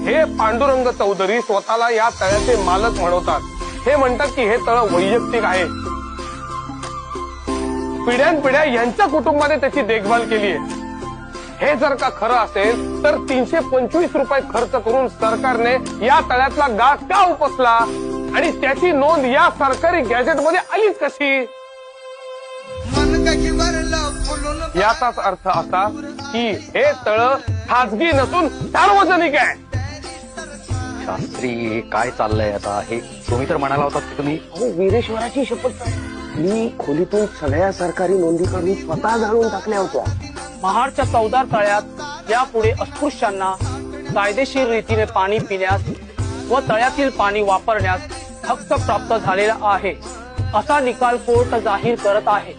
हे पांडुरंग चौधरी स्वतःला या तळ्याचे मालक म्हणवतात। हे म्हणतात की हे तळ वैयक्तिक आहे, पिढ्यानपिढ्या यांच्या कुटुंबाने त्याची देखभाल केली आहे। हे जर का खरं असेल तर 325 रुपये खर्च करून सरकारने या तळ्यातला गाळ का उपसला आणि त्याची नोंद या सरकारी गॅजेटमध्ये आलीच कशी? याचाच अर्थ असा की हे तळ खाजगी नसून सार्वजनिक आहे। शास्त्री हे काय चाललंय आता? हे तुम्ही तर म्हणाला होता की तुम्ही वीरेश्वराची शपथ, मी खोलीतून सगळ्या सरकारी नोंदी काढून स्वतः जाणून टाकल्या होत्या। महाडच्या 14 तळ्यात यापुढे अस्पृश्यांना कायदेशीर रीतीने पाणी पिण्यास व तळ्यातील पाणी वापरण्यास हक्क प्राप्त झालेला आहे, असा निकाल कोर्ट जाहीर करत आहे।